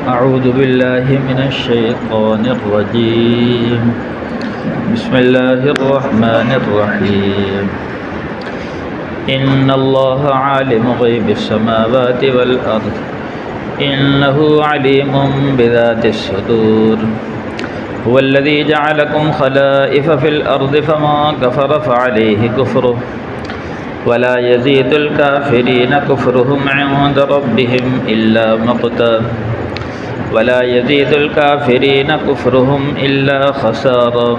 أعوذ بالله من الشيطان الرجيم. بسم الله الرحمن الرحيم. إن الله عالم غيب السماوات والأرض إنه عليم بذات الصدور. هو الذي جعلكم خلائف في الأرض فمن كفر فعليه كفره ولا يزيد الكافرين كفرهم عند ربهم إلا مقتا ولا يزيد الكافرين كفرهم إلا خسارا.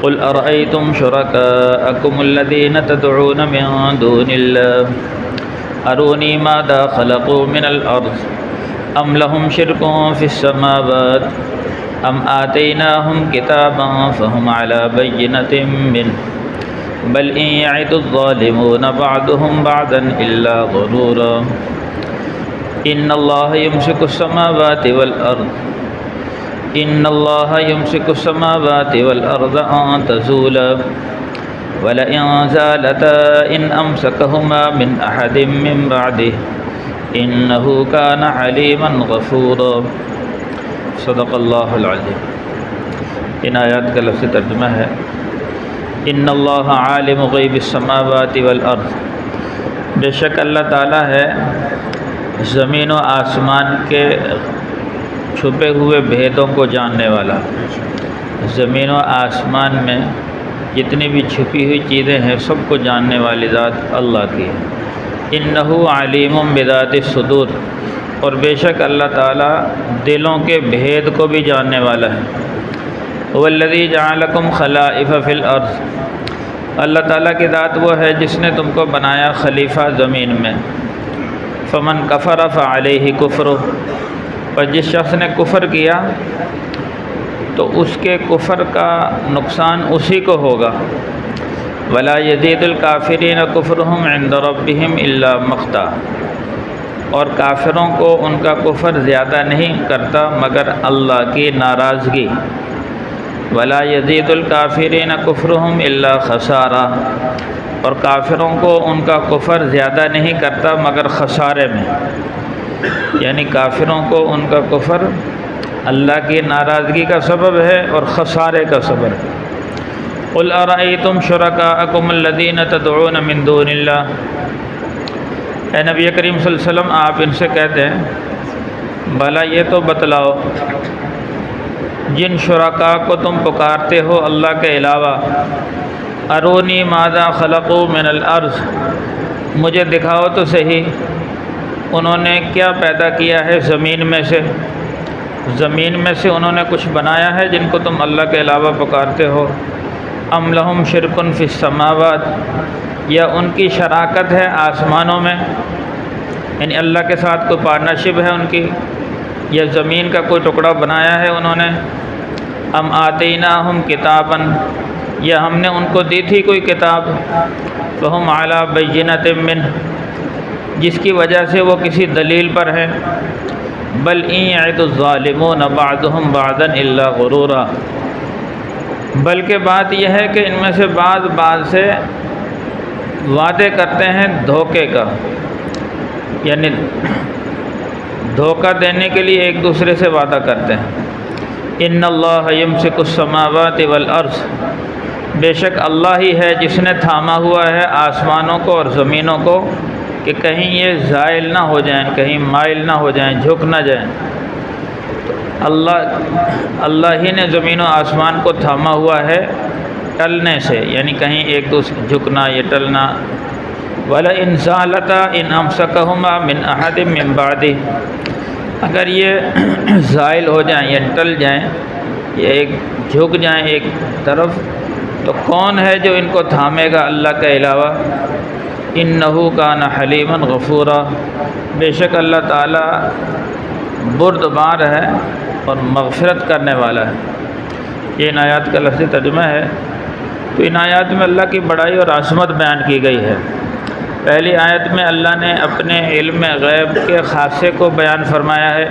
قل أرأيتم شركاءكم الذين تدعون من دون الله أروني ماذا خلقوا من الأرض أم لهم شرك في السماوات أم آتيناهم كتابا فهم على بينة منه بل إن يعد الظالمون بعضهم بعضا إلا غرورا. إن الله يمسك السماوات والأرض إن الله يمسك السماوات والأرض أن تزولا ولئن زالتا إن أمسكهما من أحد من بعده إنه كان حليما غفورا. صدق اللہ العظیم. ان آیات کا لفظ ترجمہ ہے ان اللہ عالم غیب السماوات والارض. بے شک اللہ تعالیٰ ہے زمین و آسمان کے چھپے ہوئے بھیدوں کو جاننے والا. زمین و آسمان میں جتنی بھی چھپی ہوئی چیزیں ہیں سب کو جاننے والی ذات اللہ کی ہے. انہ علیم بذات الصدور. اور بے شک اللہ تعالیٰ دلوں کے بھید کو بھی جاننے والا ہے. هو الذی جعلکم خلائف فی الارض. اللہ تعالیٰ کی ذات وہ ہے جس نے تم کو بنایا خلیفہ زمین میں. فمن کفر فعلیہ کفر. پر جس شخص نے کفر کیا تو اس کے کفر کا نقصان اسی کو ہوگا. ولا یزید الکافرین کفرہم عند ربہم الا مقتا. اور کافروں کو ان کا کفر زیادہ نہیں کرتا مگر اللہ کی ناراضگی. ولا یزید الکافرین کفرہم الا خسارا. اور کافروں کو ان کا کفر زیادہ نہیں کرتا مگر خسارے میں. یعنی کافروں کو ان کا کفر اللہ کی ناراضگی کا سبب ہے اور خسارے کا سبب ہے. قل ارأیتم شرکاءکم الذین تدعون من دون اللہ. اے نبی کریم صلی اللہ علیہ وسلم آپ ان سے کہتے ہیں بھلا یہ تو بتلاؤ جن شرکاء کو تم پکارتے ہو اللہ کے علاوہ ارونی ماذا خلقوا من الارض. مجھے دکھاؤ تو صحیح انہوں نے کیا پیدا کیا ہے زمین میں سے. زمین میں سے انہوں نے کچھ بنایا ہے جن کو تم اللہ کے علاوہ پکارتے ہو. ام لہم شرک فی السماوات. یا ان کی شراکت ہے آسمانوں میں یعنی اللہ کے ساتھ کوئی پارٹنرشپ ہے ان کی. یا زمین کا کوئی ٹکڑا بنایا ہے انہوں نے. ام آتیناہم کتابا. یا ہم نے ان کو دی تھی کوئی کتاب. فہم علی بینۃ منہ. جس کی وجہ سے وہ کسی دلیل پر ہیں. بل ان یعد الظالمون بعضهم بعضا الا غرورا. بلکہ بات یہ ہے کہ ان میں سے بعض سے وعدے کرتے ہیں دھوکے کا. یعنی دھوکہ دینے کے لیے ایک دوسرے سے وعدہ کرتے ہیں. ان اللہ یمسک السماوات والارض. بے شک اللہ ہی ہے جس نے تھاما ہوا ہے آسمانوں کو اور زمینوں کو کہ کہیں یہ زائل نہ ہو جائیں, کہیں مائل نہ ہو جائیں, جھک نہ جائیں. اللہ ہی نے زمین و آسمان کو تھاما ہوا ہے ٹلنے سے, یعنی کہیں ایک دوسرے جھکنا یہ ٹلنا. وَلَئِنْ زَالَتَا إِنْ أَمْسَكَهُمَا مِنْ أَحَدٍ مِّن بَعْدِهِ. اگر یہ زائل ہو جائیں یا ٹل جائیں یا ایک جھک جائیں ایک طرف تو کون ہے جو ان کو تھامے گا اللہ کے علاوہ. إِنَّهُ كَانَ حَلِيمًا غَفُورًا. بے شک اللہ تعالیٰ بردبار ہے اور مغفرت کرنے والا ہے. یہ ان آیات کا لفظی ترجمہ ہے. تو ان آیات میں اللہ کی بڑائی اور عظمت بیان کی گئی ہے. پہلی آیت میں اللہ نے اپنے علم غیب کے خاصے کو بیان فرمایا ہے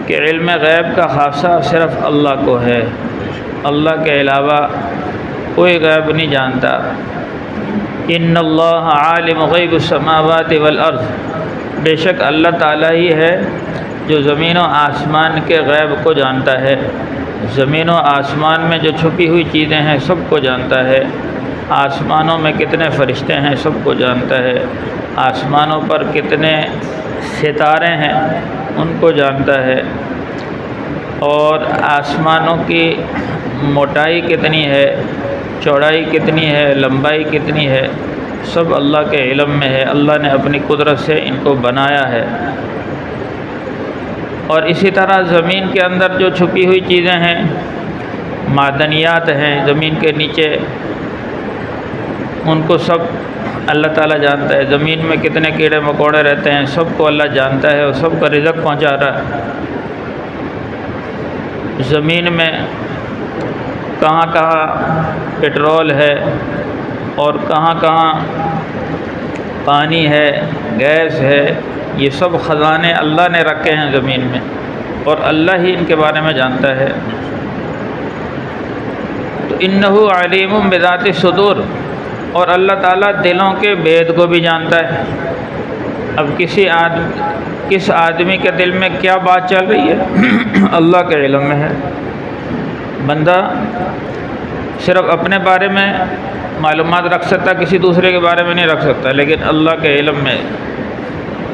کہ علم غیب کا خاصہ صرف اللہ کو ہے. اللہ کے علاوہ کوئی غیب نہیں جانتا. ان اللہ عالم غیب السماوات والارض. بے شک اللہ تعالیٰ ہی ہے جو زمین و آسمان کے غیب کو جانتا ہے، زمین و آسمان میں جو چھپی ہوئی چیزیں ہیں سب کو جانتا ہے، آسمانوں میں کتنے فرشتے ہیں سب کو جانتا ہے، آسمانوں پر کتنے ستارے ہیں ان کو جانتا ہے، اور آسمانوں کی موٹائی کتنی ہے، چوڑائی کتنی ہے، لمبائی کتنی ہے، سب اللہ کے علم میں ہے۔ اللہ نے اپنی قدرت سے ان کو بنایا ہے۔ اور اسی طرح زمین کے اندر جو چھپی ہوئی چیزیں ہیں، معدنیات ہیں زمین کے نیچے، ان کو سب اللہ تعالیٰ جانتا ہے۔ زمین میں کتنے کیڑے مکوڑے رہتے ہیں سب کو اللہ جانتا ہے اور سب کا رزق پہنچا رہا ہے۔ زمین میں کہاں کہاں پٹرول ہے اور کہاں کہاں پانی ہے، گیس ہے، یہ سب خزانے اللہ نے رکھے ہیں زمین میں، اور اللہ ہی ان کے بارے میں جانتا ہے۔ تو انہ علیم بذات الصدور، اور اللہ تعالیٰ دلوں کے بید کو بھی جانتا ہے۔ اب کس آدمی کے دل میں کیا بات چل رہی ہے اللہ کے علم میں ہے۔ بندہ صرف اپنے بارے میں معلومات رکھ سکتا، کسی دوسرے کے بارے میں نہیں رکھ سکتا، لیکن اللہ کے علم میں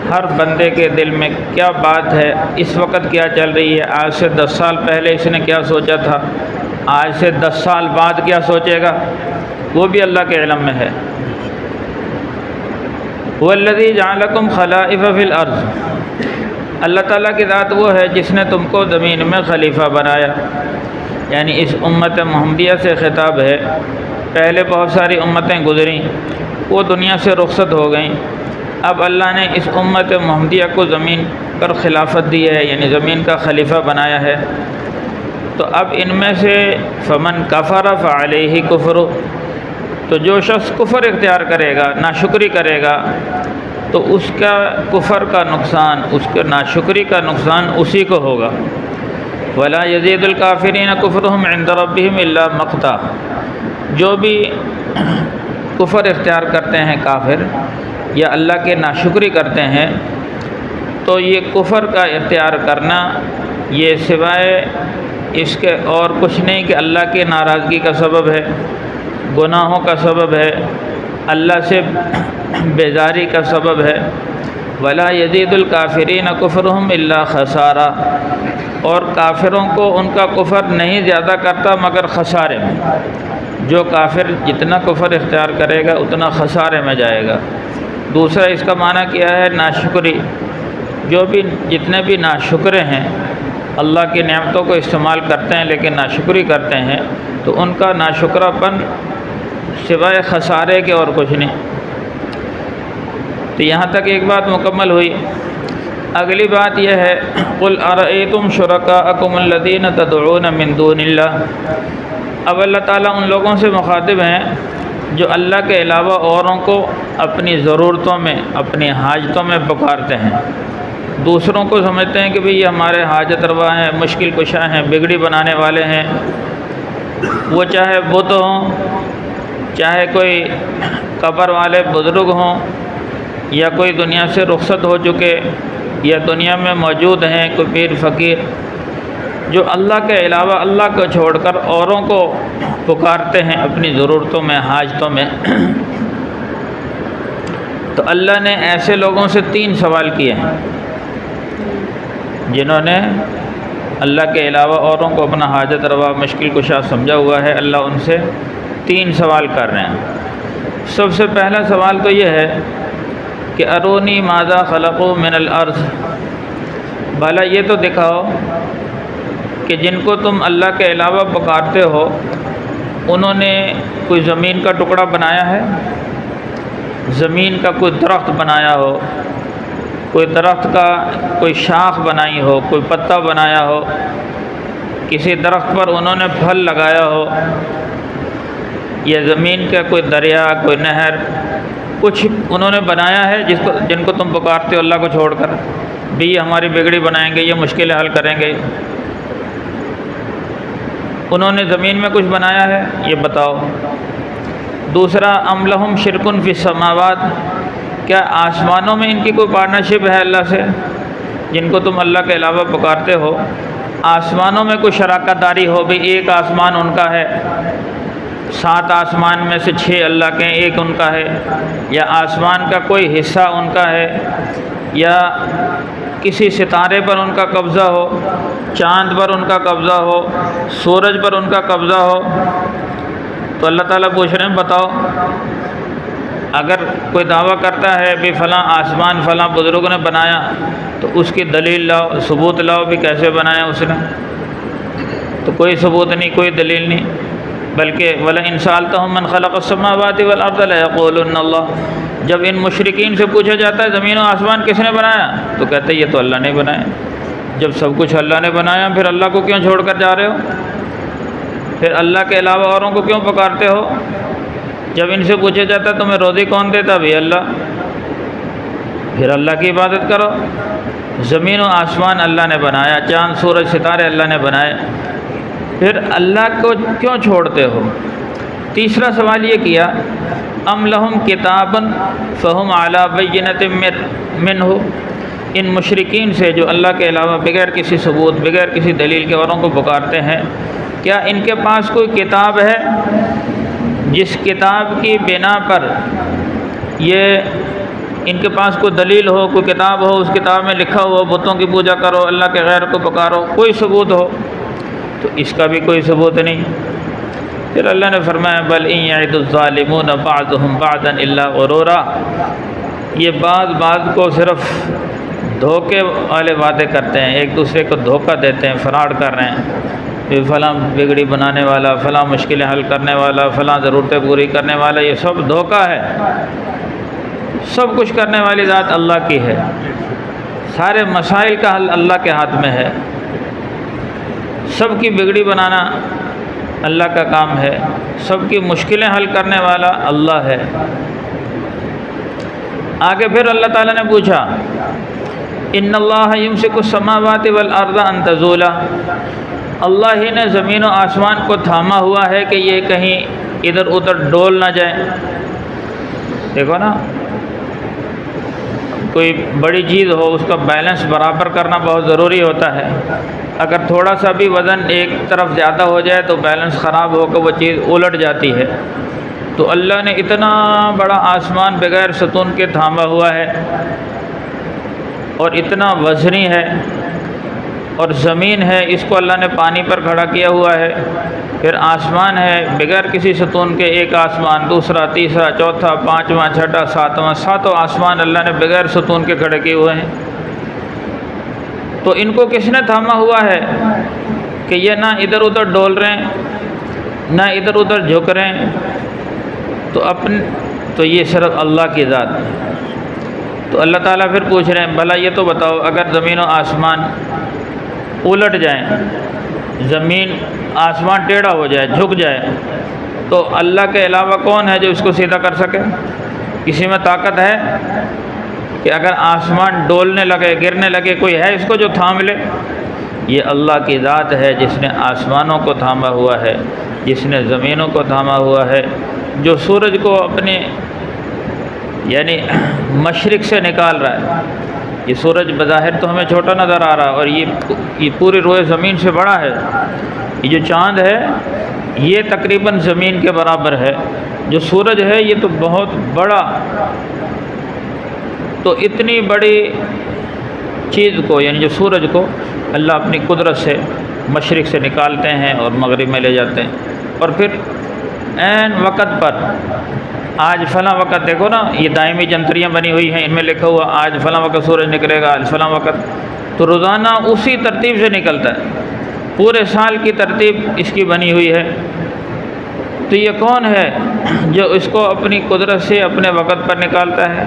ہر بندے کے دل میں کیا بات ہے، اس وقت کیا چل رہی ہے، آج سے 10 سال پہلے اس نے کیا سوچا تھا، آج سے 10 سال بعد کیا سوچے گا، وہ بھی اللہ کے علم میں ہے۔ والذی جعلکم خلائف فی الارض، اللہ تعالیٰ کی ذات وہ ہے جس نے تم کو زمین میں خلیفہ بنایا، یعنی اس امت محمدیہ سے خطاب ہے۔ پہلے بہت ساری امتیں گزریں، وہ دنیا سے رخصت ہو گئیں، اب اللہ نے اس امت محمدیہ کو زمین پر خلافت دی ہے، یعنی زمین کا خلیفہ بنایا ہے۔ تو اب ان میں سے فمن کفر فعلیہ کفر، تو جو شخص کفر اختیار کرے گا، ناشکری کرے گا، تو اس کا کفر کا نقصان، اس کے ناشکری کا نقصان اسی کو ہوگا۔ ولا یزید الکافرین کفرہم عند ربہم الا مقتا، جو بھی کفر اختیار کرتے ہیں کافر یا اللہ کے ناشکری کرتے ہیں، تو یہ کفر کا اختیار کرنا یہ سوائے اس کے اور کچھ نہیں کہ اللہ کی ناراضگی کا سبب ہے، گناہوں کا سبب ہے، اللہ سے بیزاری کا سبب ہے۔ ولا یزید الکافرین کفرہم الا خسارہ، اور کافروں کو ان کا کفر نہیں زیادہ کرتا مگر خسارے میں۔ جو کافر جتنا کفر اختیار کرے گا اتنا خسارے میں جائے گا۔ دوسرا اس کا معنی کیا ہے، ناشکری۔ جتنے بھی ناشکرے ہیں، اللہ کی نعمتوں کو استعمال کرتے ہیں لیکن ناشکری کرتے ہیں، تو ان کا ناشکرہ پن سوائے خسارے کے اور کچھ نہیں۔ تو یہاں تک ایک بات مکمل ہوئی۔ اگلی بات یہ ہے، قل ارأیتم شرکاءکم الذین تدعون من دون اللہ۔ اب اللہ تعالیٰ ان لوگوں سے مخاطب ہیں جو اللہ کے علاوہ اوروں کو اپنی ضرورتوں میں، اپنی حاجتوں میں پکارتے ہیں۔ دوسروں کو سمجھتے ہیں کہ بھئی یہ ہمارے حاجت روا ہیں، مشکل کشا ہیں، بگڑی بنانے والے ہیں، وہ چاہے بت ہوں، چاہے کوئی قبر والے بزرگ ہوں، یا کوئی دنیا سے رخصت ہو چکے، یا دنیا میں موجود ہیں کوئی پیر فقیر، جو اللہ کے علاوہ اللہ کو چھوڑ کر اوروں کو پکارتے ہیں اپنی ضرورتوں میں، حاجتوں میں۔ تو اللہ نے ایسے لوگوں سے 3 سوال کیے ہیں جنہوں نے اللہ کے علاوہ اوروں کو اپنا حاجت روا، مشکل کشا سمجھا ہوا ہے۔ اللہ ان سے 3 سوال کر رہے ہیں۔ سب سے پہلا سوال تو یہ ہے کہ ارونی ماذا خلقوا من الارض، بھلا یہ تو دکھاؤ کہ جن کو تم اللہ کے علاوہ پکارتے ہو انہوں نے کوئی زمین کا ٹکڑا بنایا ہے، زمین کا کوئی درخت بنایا ہو، کوئی درخت کا کوئی شاخ بنائی ہو، کوئی پتا بنایا ہو، کسی درخت پر انہوں نے پھل لگایا ہو، یا زمین کا کوئی دریا، کوئی نہر، کچھ انہوں نے بنایا ہے جن کو تم پکارتے ہو اللہ کو چھوڑ کر، بھی یہ ہماری بگڑی بنائیں گے، یہ مشکلیں حل کریں گے، انہوں نے زمین میں کچھ بنایا ہے، یہ بتاؤ۔ دوسرا، ام لہم شرکن فی السماوات، کیا آسمانوں میں ان کی کوئی پارٹنرشپ ہے اللہ سے؟ جن کو تم اللہ کے علاوہ پکارتے ہو، آسمانوں میں کوئی شراکت داری ہو، بھی ایک آسمان ان کا ہے، 7 آسمان میں سے 6 اللہ کے ہیں، ایک ان کا ہے، یا آسمان کا کوئی حصہ ان کا ہے، یا کسی ستارے پر ان کا قبضہ ہو، چاند پر ان کا قبضہ ہو، سورج پر ان کا قبضہ ہو، تو اللہ تعالیٰ پوچھ رہے ہیں بتاؤ، اگر کوئی دعویٰ کرتا ہے بھی فلاں آسمان فلاں بزرگوں نے بنایا تو اس کی دلیل لاؤ، ثبوت لاؤ بھی کیسے بنایا اس نے، تو کوئی ثبوت نہیں، کوئی دلیل نہیں، بلکہ وَلَئِن سَأَلْتَهُم مَّنْ خَلَقَ السَّمَاوَاتِ وَالْأَرْضَ لَيَقُولُنَّ اللَّهُ، جب ان مشرکین سے پوچھا جاتا ہے زمین و آسمان کس نے بنایا، تو کہتے ہیں یہ تو اللہ نے بنایا۔ جب سب کچھ اللہ نے بنایا پھر اللہ کو کیوں چھوڑ کر جا رہے ہو، پھر اللہ کے علاوہ اوروں کو کیوں پکارتے ہو؟ جب ان سے پوچھا جاتا ہے تمہیں روزی کون دیتا، بھی اللہ، پھر اللہ کی عبادت کرو۔ زمین و آسمان اللہ نے بنایا، چاند سورج ستارے اللہ نے بنائے، پھر اللہ کو کیوں چھوڑتے ہو؟ تیسرا سوال یہ کیا، ام لہم کتابا فہم علی بینۃ منہ، ان مشرکین سے جو اللہ کے علاوہ بغیر کسی ثبوت بغیر کسی دلیل کے اوروں کو پکارتے ہیں، کیا ان کے پاس کوئی کتاب ہے جس کتاب کی بنا پر یہ ان کے پاس کوئی دلیل ہو، کوئی کتاب ہو، اس کتاب میں لکھا ہو بتوں کی پوجا کرو، اللہ کے غیر کو پکارو، کوئی ثبوت ہو؟ تو اس کا بھی کوئی ثبوت نہیں۔ پھر اللہ نے فرمایا بل ان یعد الظالمون بعضهم بعضا الا غرورا، یہ بعض کو صرف دھوکے والے وعدے کرتے ہیں، ایک دوسرے کو دھوکہ دیتے ہیں، فراڈ کر رہے ہیں، فلاں بگڑی بنانے والا، فلاں مشکلیں حل کرنے والا، فلاں ضرورتیں پوری کرنے والا، یہ سب دھوکہ ہے۔ سب کچھ کرنے والی ذات اللہ کی ہے، سارے مسائل کا حل اللہ کے ہاتھ میں ہے، سب کی بگڑی بنانا اللہ کا کام ہے، سب کی مشکلیں حل کرنے والا اللہ ہے۔ آگے پھر اللہ تعالیٰ نے پوچھا ان اللہ یمسک السماوات والارض ان تزولا، اللہ ہی نے زمین و آسمان کو تھاما ہوا ہے کہ یہ کہیں ادھر ادھر ڈول نہ جائیں۔ دیکھو نا، کوئی بڑی چیز ہو اس کا بیلنس برابر کرنا بہت ضروری ہوتا ہے، اگر تھوڑا سا بھی وزن ایک طرف زیادہ ہو جائے تو بیلنس خراب ہو کر وہ چیز الٹ جاتی ہے۔ تو اللہ نے اتنا بڑا آسمان بغیر ستون کے تھاما ہوا ہے اور اتنا وزنی ہے، اور زمین ہے اس کو اللہ نے پانی پر کھڑا کیا ہوا ہے، پھر آسمان ہے بغیر کسی ستون کے، ایک آسمان، دوسرا، تیسرا، چوتھا، پانچواں، چھٹا، ساتواں، ساتوں آسمان اللہ نے بغیر ستون کے کھڑے کیے ہوئے ہیں۔ تو ان کو کس نے تھاما ہوا ہے کہ یہ نہ ادھر ادھر ڈول رہے ہیں نہ ادھر ادھر جھک رہے ہیں؟ تو یہ صرف اللہ کی ذات ہے۔ تو اللہ تعالیٰ پھر پوچھ رہے ہیں بھلا یہ تو بتاؤ، اگر زمین و آسمان الٹ جائیں، زمین آسمان ٹیڑھا ہو جائے، جھک جائے، تو اللہ کے علاوہ کون ہے جو اس کو سیدھا کر سکے؟ کسی میں طاقت ہے کہ اگر آسمان ڈولنے لگے، گرنے لگے، کوئی ہے اس کو جو تھام لے؟ یہ اللہ کی ذات ہے جس نے آسمانوں کو تھاما ہوا ہے، جس نے زمینوں کو تھاما ہوا ہے، جو سورج کو اپنے یعنی مشرق سے نکال رہا ہے۔ یہ سورج بظاہر تو ہمیں چھوٹا نظر آ رہا، اور یہ پوری روئے زمین سے بڑا ہے۔ یہ جو چاند ہے یہ تقریباً زمین کے برابر ہے، جو سورج ہے یہ تو بہت بڑا۔ تو اتنی بڑی چیز کو یعنی جو سورج کو اللہ اپنی قدرت سے مشرق سے نکالتے ہیں اور مغرب میں لے جاتے ہیں، اور پھر عین وقت پر آج فلاں وقت، دیکھو نا یہ دائمی جنتریاں بنی ہوئی ہیں، ان میں لکھا ہوا آج فلاں وقت سورج نکلے گا، آج فلاں وقت، تو روزانہ اسی ترتیب سے نکلتا ہے، پورے سال کی ترتیب اس کی بنی ہوئی ہے۔ تو یہ کون ہے جو اس کو اپنی قدرت سے اپنے وقت پر نکالتا ہے؟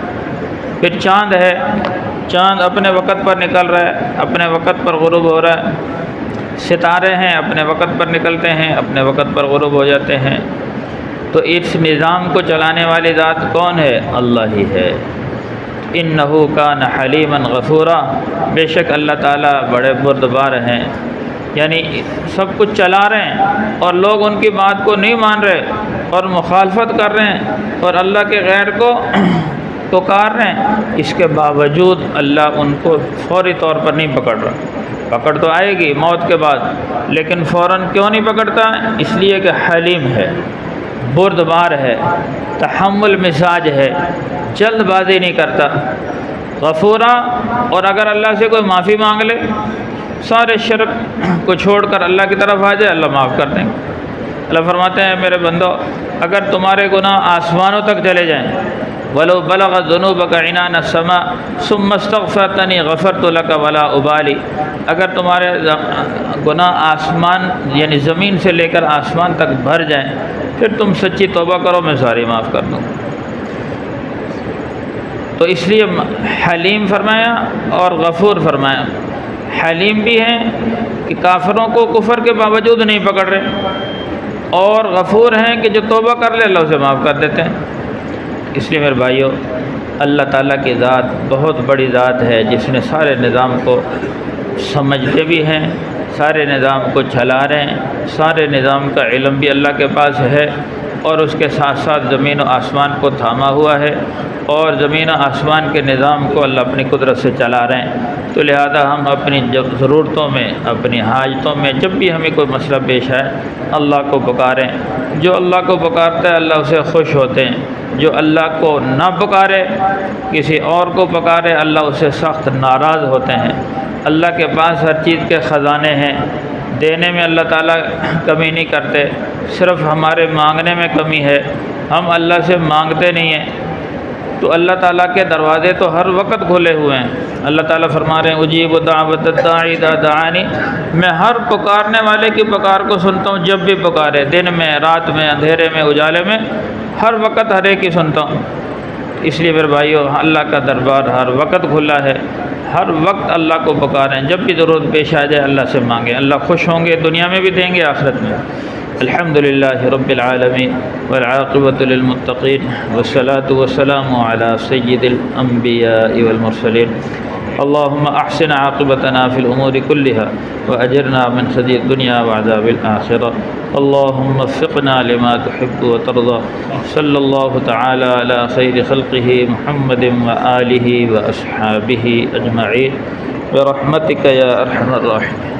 پھر چاند ہے، چاند اپنے وقت پر نکل رہا ہے، اپنے وقت پر غروب ہو رہا ہے۔ ستارے ہیں اپنے وقت پر نکلتے ہیں، اپنے وقت پر غروب ہو جاتے ہیں۔ تو اس نظام کو چلانے والی ذات کون ہے؟ اللہ ہی ہے۔ انہ کان حلیما غفورا، بے شک اللہ تعالیٰ بڑے بردبار ہیں، یعنی سب کچھ چلا رہے ہیں اور لوگ ان کی بات کو نہیں مان رہے اور مخالفت کر رہے ہیں اور اللہ کے غیر کو پکار رہے ہیں، اس کے باوجود اللہ ان کو فوری طور پر نہیں پکڑ رہا۔ پکڑ تو آئے گی موت کے بعد، لیکن فوراً کیوں نہیں پکڑتا؟ اس لیے کہ حلیم ہے، بردبار ہے، تحمل مزاج ہے، جلد بازی نہیں کرتا، غفورا۔ اور اگر اللہ سے کوئی معافی مانگ لے، سارے شرک کو چھوڑ کر اللہ کی طرف آ جائے، اللہ معاف کر دیں گے۔ اللہ فرماتے ہیں میرے بندو، اگر تمہارے گناہ آسمانوں تک چلے جائیں، وَلَوْ بَلَغَ ذُنُوبَكَ عِنَانَ السَّمَاءِ ثُمَّ اسْتَغْفَرْتَنِي غَفَرْتُ لَكَ وَلَا أُبَالِي، اگر تمہارے گناہ آسمان یعنی زمین سے لے کر آسمان تک بھر جائیں، پھر تم سچی توبہ کرو، میں ساری معاف کر دوں۔ تو اس لیے حلیم فرمایا اور غفور فرمایا۔ حلیم بھی ہیں کہ کافروں کو کفر کے باوجود نہیں پکڑ رہے، اور غفور ہیں کہ جو توبہ کر لے اللہ اسے معاف کر دیتے ہیں۔ اس لیے میرے بھائیو، اللہ تعالیٰ کی ذات بہت بڑی ذات ہے، جس نے سارے نظام کو سمجھتے بھی ہیں، سارے نظام کو چلا رہے ہیں، سارے نظام کا علم بھی اللہ کے پاس ہے، اور اس کے ساتھ ساتھ زمین و آسمان کو تھاما ہوا ہے، اور زمین و آسمان کے نظام کو اللہ اپنی قدرت سے چلا رہے ہیں۔ تو لہذا ہم اپنی ضرورتوں میں، اپنی حاجتوں میں، جب بھی ہمیں کوئی مسئلہ پیش آئے، اللہ کو پکاریں۔ جو اللہ کو پکارتا ہے اللہ اسے خوش ہوتے ہیں، جو اللہ کو نہ پکارے، کسی اور کو پکارے، اللہ اسے سخت ناراض ہوتے ہیں۔ اللہ کے پاس ہر چیز کے خزانے ہیں، دینے میں اللہ تعالیٰ کمی نہیں کرتے، صرف ہمارے مانگنے میں کمی ہے، ہم اللہ سے مانگتے نہیں ہیں۔ تو اللہ تعالیٰ کے دروازے تو ہر وقت کھلے ہوئے ہیں۔ اللہ تعالیٰ فرما رہے ہیں اجیب دعوت الداعی اذا دعانی، میں ہر پکارنے والے کی پکار کو سنتا ہوں جب بھی پکارے، دن میں، رات میں، اندھیرے میں، اجالے میں، ہر وقت ہر ایک کی سنتا ہوں۔ اس لیے میرے بھائیو، اللہ کا دربار ہر وقت کھلا ہے، ہر وقت اللہ کو پکاریں، جب بھی ضرورت پیش آ جائے اللہ سے مانگیں، اللہ خوش ہوں گے، دنیا میں بھی دیں گے، آخرت میں۔ الحمدللہ رب العالمین والعاقبۃ للمتقین والصلاة والسلام علی سید الانبیاء والمرسلین۔ اللہم احسن عاقبتنا فی الامور كلها واجرنا من خزي الدنيا وعذاب الآخرة۔ اللہم وفقنا لما تحب وترضى۔ صلی اللہ تعالی علی خیر خلقہ محمد وآلہ واصحابہ اجمعین برحمتک یا ارحم الراحمین۔